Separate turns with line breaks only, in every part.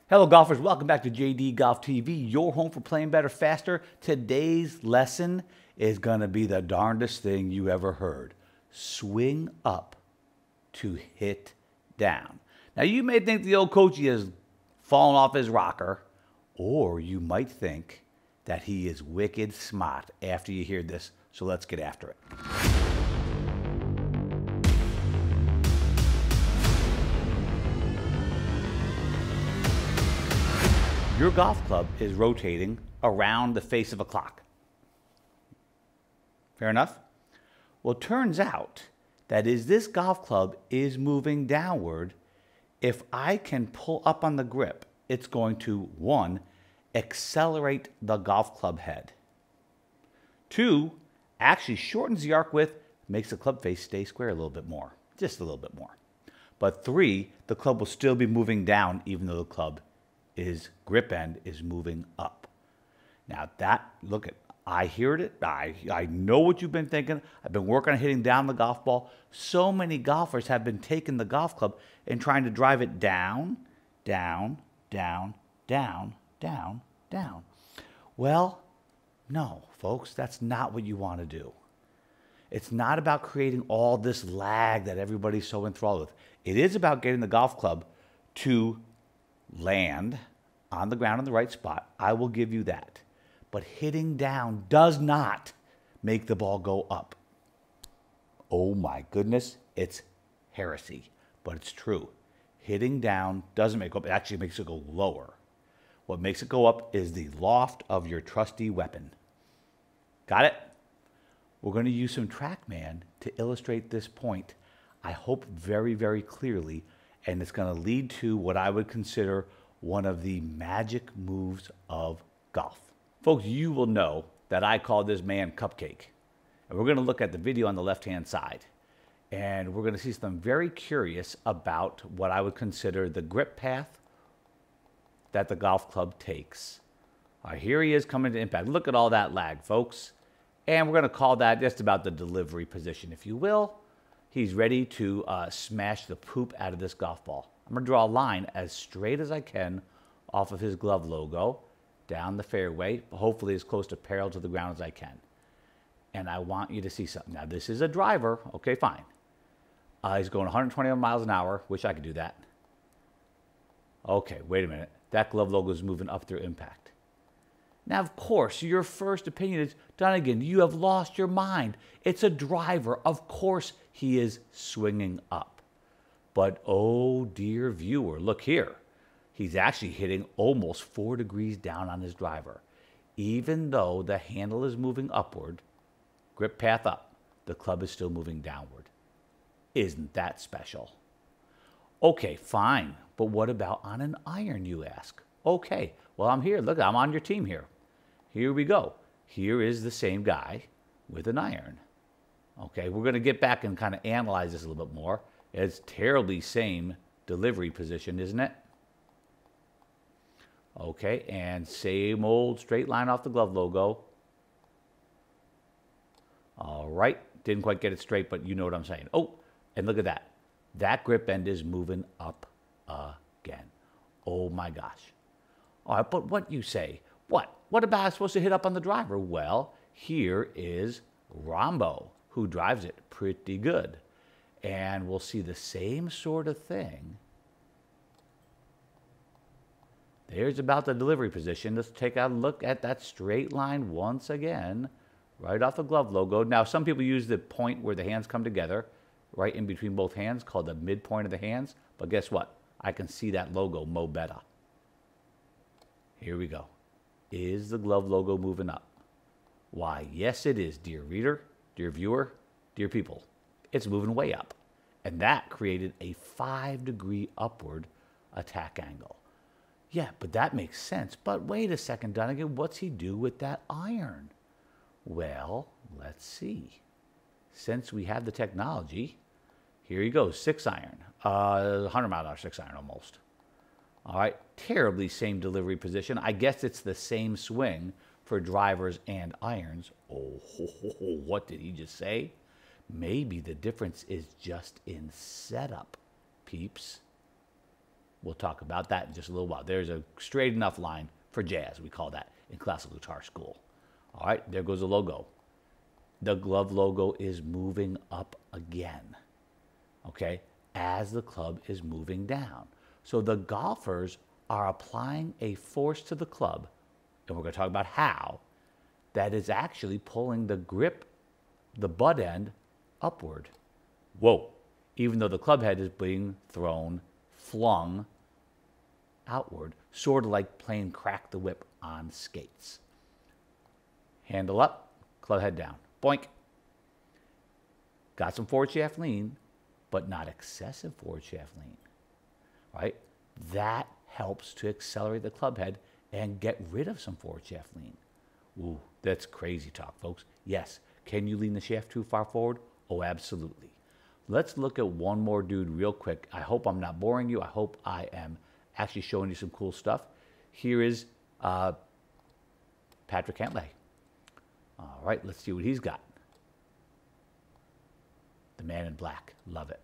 Hello golfers, welcome back to JD Golf TV, your home for playing better, faster. Today's lesson is going to be the darndest thing you ever heard. Swing up to hit down. Now you may think the old coachy has fallen off his rocker, or you might think that he is wicked smart after you hear this, so let's get after it. Your golf club is rotating around the face of a clock. Fair enough? Well, it turns out that as this golf club is moving downward, if I can pull up on the grip, it's going to, 1, accelerate the golf club head. 2, actually shortens the arc width, makes the club face stay square a little bit more, just a little bit more. But 3, the club will still be moving down even though the club grip end is moving up. Now that, look at, I heard it. I know what you've been thinking. I've been working on hitting down the golf ball. So many golfers have been taking the golf club and trying to drive it down, down, down, down, down, down. Well, no, folks, that's not what you want to do. It's not about creating all this lag that everybody's so enthralled with. It is about getting the golf club to land on the ground in the right spot. I will give you that. But hitting down does not make the ball go up. Oh my goodness, it's heresy, but it's true. Hitting down doesn't make it go up, it actually makes it go lower. What makes it go up is the loft of your trusty weapon. Got it? We're going to use some TrackMan to illustrate this point, I hope very, very clearly, and it's going to lead to what I would consider one of the magic moves of golf. Folks, you will know that I call this man Cupcake. And we're going to look at the video on the left-hand side. And we're going to see something very curious about what I would consider the grip path that the golf club takes. All right, here he is coming to impact. Look at all that lag, folks. And we're going to call that just about the delivery position, if you will. He's ready to smash the poop out of this golf ball. I'm going to draw a line as straight as I can off of his glove logo, down the fairway, hopefully as close to parallel to the ground as I can. And I want you to see something. Now, this is a driver. Okay, fine. He's going 120 miles an hour. Wish I could do that. Okay, wait a minute. That glove logo is moving up through impact. Now, of course, your first opinion is, Dunigan, you have lost your mind. It's a driver. Of course he is swinging up. But, oh, dear viewer, look here. He's actually hitting almost 4 degrees down on his driver. Even though the handle is moving upward, grip path up, the club is still moving downward. Isn't that special? Okay, fine. But what about on an iron, you ask? Okay, well, I'm here. Look, I'm on your team here. Here we go. Here is the same guy with an iron. Okay, we're going to get back and kind of analyze this a little bit more. It's terribly same delivery position, isn't it? Okay, and same old straight line off the glove logo. All right, didn't quite get it straight, but you know what I'm saying. Oh, and look at that. That grip end is moving up again. Oh my gosh. All right, but what you say? What about I supposed to hit up on the driver? Well, here is Rombo, who drives it pretty good. And we'll see the same sort of thing. There's about the delivery position. Let's take a look at that straight line once again, right off the glove logo. Now, some people use the point where the hands come together, right in between both hands, called the midpoint of the hands. But guess what? I can see that logo mo better. Here we go. Is the glove logo moving up? Why, yes it is, dear reader, dear viewer, dear people. It's moving way up. And that created a 5-degree upward attack angle. Yeah, but that makes sense. But wait a second, Dunigan, what's he do with that iron? Well, let's see. Since we have the technology, here you go, 6-iron. 100-mile-an-hour 6-iron almost. All right, terribly same delivery position. I guess it's the same swing for drivers and irons. Oh, what did he just say? Maybe the difference is just in setup, peeps. We'll talk about that in just a little while. There's a straight enough line for jazz, we call that in classical guitar school. All right, there goes the logo. The glove logo is moving up again, okay, as the club is moving down. So the golfers are applying a force to the club, and we're going to talk about how, that is actually pulling the grip, the butt end, upward. Whoa, even though the club head is being flung outward, sort of like playing crack the whip on skates. Handle up, club head down. Boink. Got some forward shaft lean, but not excessive forward shaft lean, right? That helps to accelerate the club head and get rid of some forward shaft lean. Ooh, that's crazy talk, folks. Yes, can you lean the shaft too far forward? Oh, absolutely. Let's look at one more dude real quick. I hope I'm not boring you. I hope I am actually showing you some cool stuff. Here is Patrick Cantlay. All right, let's see what he's got. The man in black. Love it.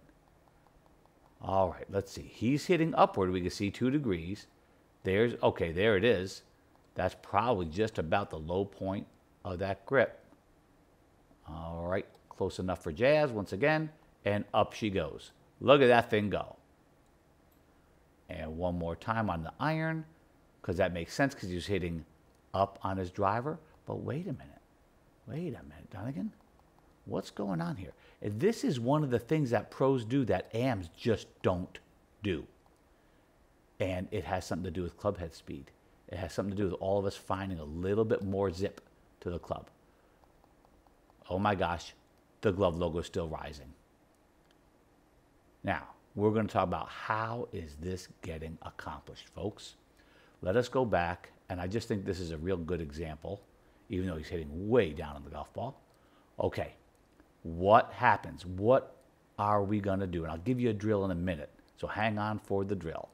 All right, let's see. He's hitting upward. We can see 2 degrees. Okay, there it is. That's probably just about the low point of that grip. All right, close enough for jazz once again, and up she goes. Look at that thing go. And one more time on the iron, because that makes sense because he's hitting up on his driver. But wait a minute. Wait a minute, Dunigan. What's going on here? And this is one of the things that pros do that AMs just don't do. And it has something to do with club head speed. It has something to do with all of us finding a little bit more zip to the club. Oh my gosh, the glove logo is still rising. Now, we're going to talk about how is this getting accomplished, folks. Let us go back, and I just think this is a real good example, even though he's hitting way down on the golf ball. Okay, what happens? What are we going to do? And I'll give you a drill in a minute, so hang on for the drill.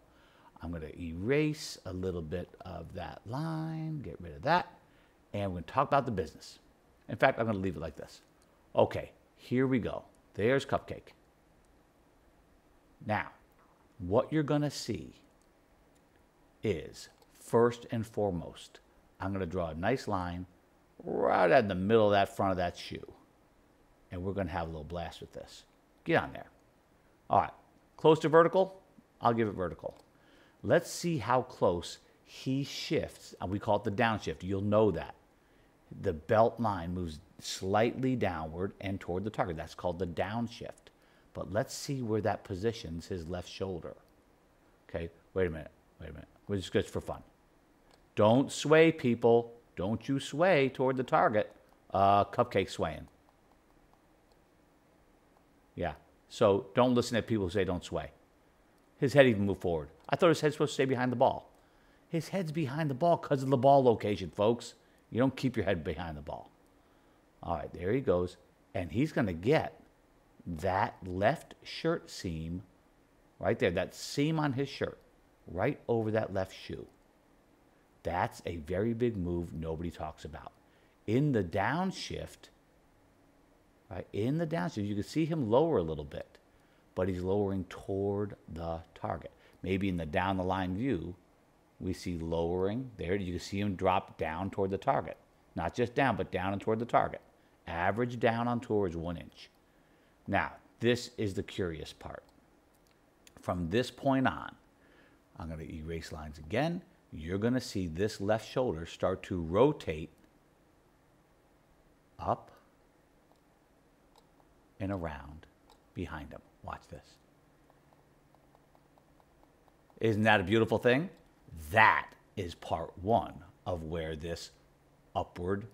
I'm going to erase a little bit of that line, get rid of that, and we're going to talk about the business. In fact, I'm going to leave it like this. Okay, here we go. There's Cupcake. Now, what you're going to see is, first and foremost, I'm going to draw a nice line right in the middle of that front of that shoe. And we're going to have a little blast with this. Get on there. All right, close to vertical, I'll give it vertical. Let's see how close he shifts. We call it the downshift. You'll know that. The belt line moves slightly downward and toward the target. That's called the downshift. But let's see where that positions his left shoulder. Okay, wait a minute. We're just good for fun. Don't sway, people. Don't you sway toward the target. Cupcake swaying. Yeah, so don't listen to people who say don't sway. His head even moved forward. I thought his head's supposed to stay behind the ball. His head's behind the ball because of the ball location, folks. You don't keep your head behind the ball. All right, there he goes. And he's going to get that left shirt seam right there, that seam on his shirt, right over that left shoe. That's a very big move nobody talks about. In the downshift, right, in the downshift, you can see him lower a little bit, but he's lowering toward the target. Maybe in the down the line view, we see lowering there. You can see him drop down toward the target. Not just down, but down and toward the target. Average down on tour is 1 inch. Now, this is the curious part. From this point on, I'm going to erase lines again. You're going to see this left shoulder start to rotate up and around behind him. Watch this. Isn't that a beautiful thing? That is part one of where this upward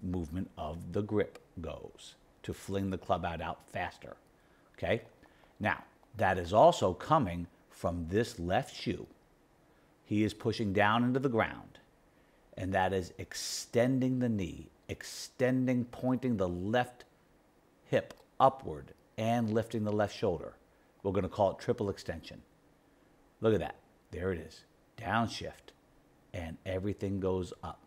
movement of the grip goes to fling the club out faster. Okay? Now, that is also coming from this left shoe. He is pushing down into the ground, and that is extending the knee, extending, pointing the left hip upward and lifting the left shoulder. We're going to call it triple extension. Look at that. There it is. Downshift, and everything goes up.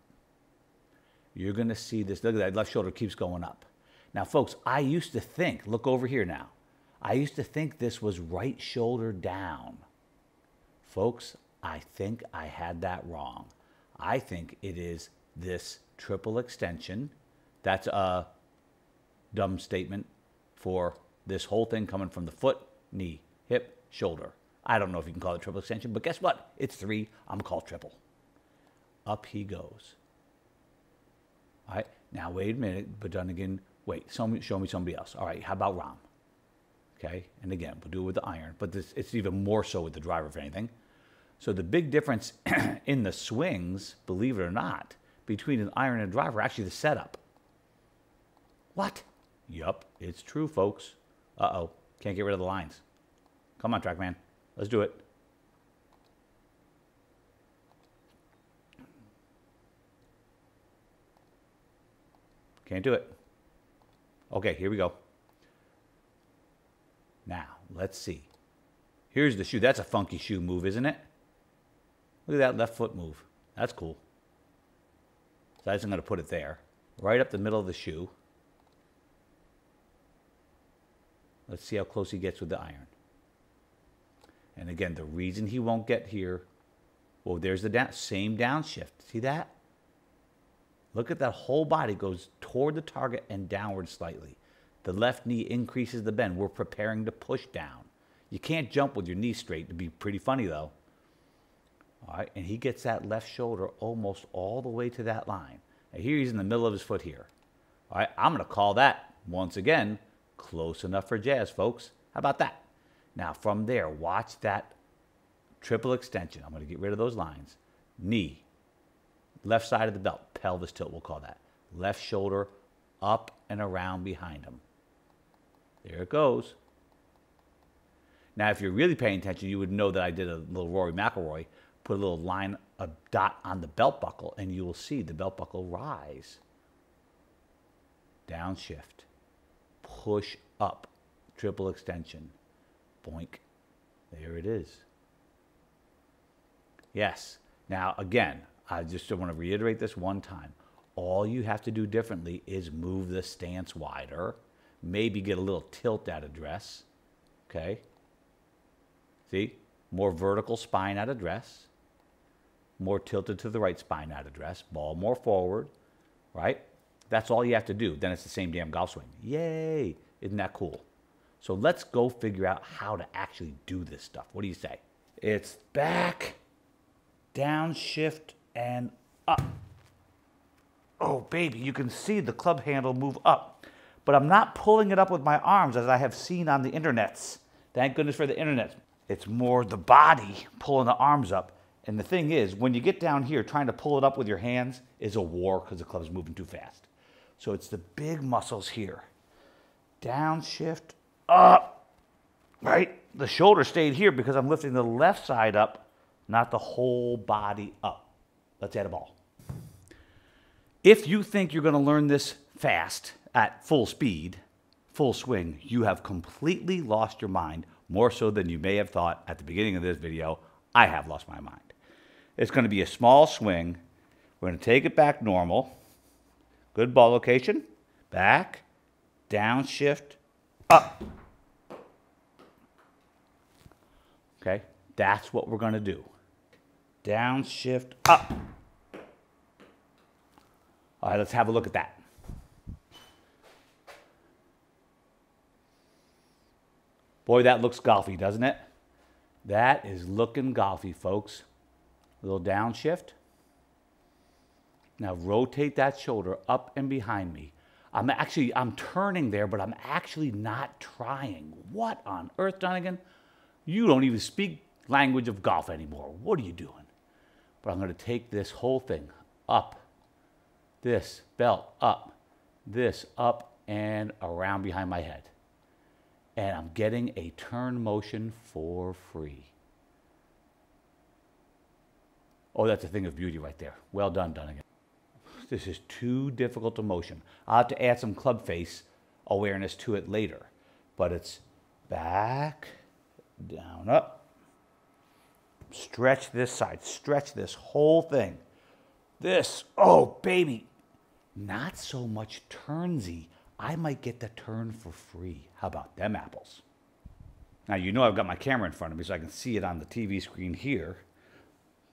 You're going to see this. Look at that. Left shoulder keeps going up. Now, folks, I used to think, look over here now. I used to think this was right shoulder down Folks, I think I had that wrong. I think it is this triple extension. That's a dumb statement for this whole thing coming from the foot, knee, hip, shoulder. I don't know if you can call it triple extension, but guess what? It's 3. I'm called triple. Up he goes. All right, now wait a minute, but Dunigan, wait, show me somebody else. All right, how about Rahm? Okay, and again, we'll do it with the iron, but it's even more so with the driver, if anything. So the big difference in the swings, believe it or not, between an iron and a driver, actually the setup. What? Yup, it's true, folks. Uh-oh, can't get rid of the lines. Come on, TrackMan, let's do it. Can't do it. Okay, here we go. Now, let's see. Here's the shoe. That's a funky shoe move, isn't it? Look at that left foot move. That's cool. So I'm going to put it there, right up the middle of the shoe. Let's see how close he gets with the iron. And again, the reason he won't get here, well, there's the same downshift. See that? Look at that whole body goes toward the target and downward slightly. The left knee increases the bend. We're preparing to push down. You can't jump with your knee straight. It'd be pretty funny, though. All right, and he gets that left shoulder almost all the way to that line. And here he's in the middle of his foot here. All right, I'm going to call that, once again, close enough for jazz, folks. How about that? Now, from there, watch that triple extension. I'm going to get rid of those lines. Knee, left side of the belt, pelvis tilt, we'll call that. Left shoulder up and around behind him. There it goes. Now, if you're really paying attention, you would know that I did a little Rory McIlroy, put a little line, a dot on the belt buckle, and you will see the belt buckle rise. Downshift. Push up. Triple extension. Boink. There it is. Yes. Now, again, I just want to reiterate this one time. All you have to do differently is move the stance wider, maybe get a little tilt out of dress, okay? See? More vertical spine out of dress, more tilted to the right spine out of dress, ball more forward, right? That's all you have to do. Then it's the same damn golf swing. Yay! Isn't that cool? So let's go figure out how to actually do this stuff. What do you say? It's back, downshift, and up. Oh, baby, you can see the club handle move up. But I'm not pulling it up with my arms as I have seen on the internets. Thank goodness for the internet. It's more the body pulling the arms up. And the thing is, when you get down here, trying to pull it up with your hands is a war because the club's moving too fast. So it's the big muscles here. Downshift, up, right? The shoulder stayed here because I'm lifting the left side up, not the whole body up. Let's add a ball. If you think you're going to learn this fast, at full speed, full swing, you have completely lost your mind, more so than you may have thought at the beginning of this video. I have lost my mind. It's going to be a small swing. We're going to take it back normal. Good ball location. Back, downshift, up. Okay, that's what we're going to do. Downshift, up. All right, let's have a look at that. Boy, that looks golfy, doesn't it? That is looking golfy, folks. A little downshift. Now rotate that shoulder up and behind me. I'm turning there, but I'm actually not trying. What on earth, Dunigan? You don't even speak language of golf anymore. What are you doing? But I'm going to take this whole thing up. This belt up. This up and around behind my head. And I'm getting a turn motion for free. Oh, that's a thing of beauty right there. Well done, Dunigan. This is too difficult to motion. I'll have to add some club face awareness to it later. But it's back, down, up. Stretch this side. Stretch this whole thing. This, oh, baby. Not so much turnsy. I might get the turn for free. How about them apples? Now, you know I've got my camera in front of me so I can see it on the TV screen here.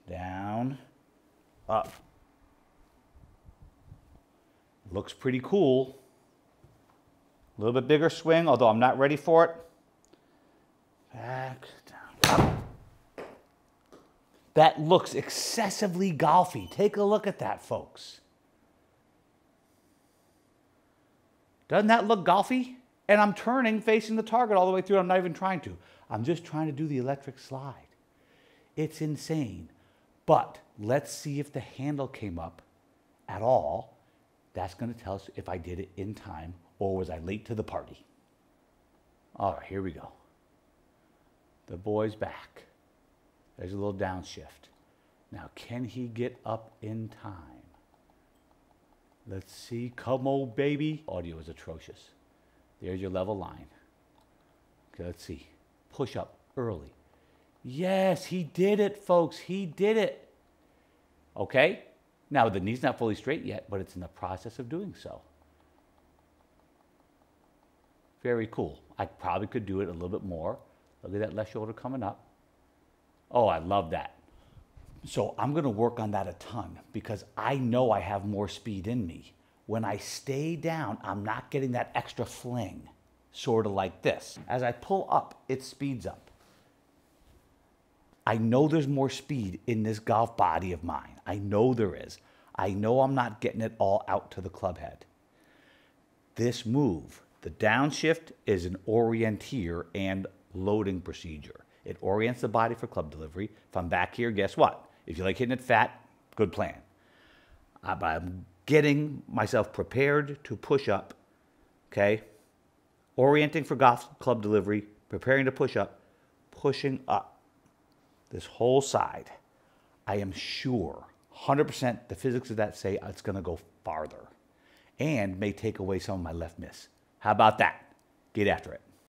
Down, up. Looks pretty cool. A little bit bigger swing, although I'm not ready for it. Back, down, up. That looks excessively golfy. Take a look at that, folks. Doesn't that look golfy? And I'm turning, facing the target all the way through. I'm not even trying to. I'm just trying to do the electric slide. It's insane. But let's see if the handle came up at all. That's going to tell us if I did it in time or was I late to the party. All right, here we go. The boy's back. There's a little downshift. Now, can he get up in time? Let's see. Come on, baby. Audio is atrocious. There's your level line. Okay, let's see. Push up early. Yes, he did it, folks. He did it. Okay? Now, the knee's not fully straight yet, but it's in the process of doing so. Very cool. I probably could do it a little bit more. Look at that left shoulder coming up. Oh, I love that. So I'm going to work on that a ton because I know I have more speed in me. When I stay down, I'm not getting that extra fling, sort of like this. As I pull up, it speeds up. I know there's more speed in this golf body of mine. I know there is. I know I'm not getting it all out to the club head. This move, the downshift, is an orienteer and loading procedure. It orients the body for club delivery. If I'm back here, guess what? If you like hitting it fat, good plan. But I'm getting myself prepared to push up, okay? Orienting for golf club delivery, preparing to push up, pushing up this whole side. I am sure, 100% the physics of that say it's going to go farther and may take away some of my left miss. How about that? Get after it.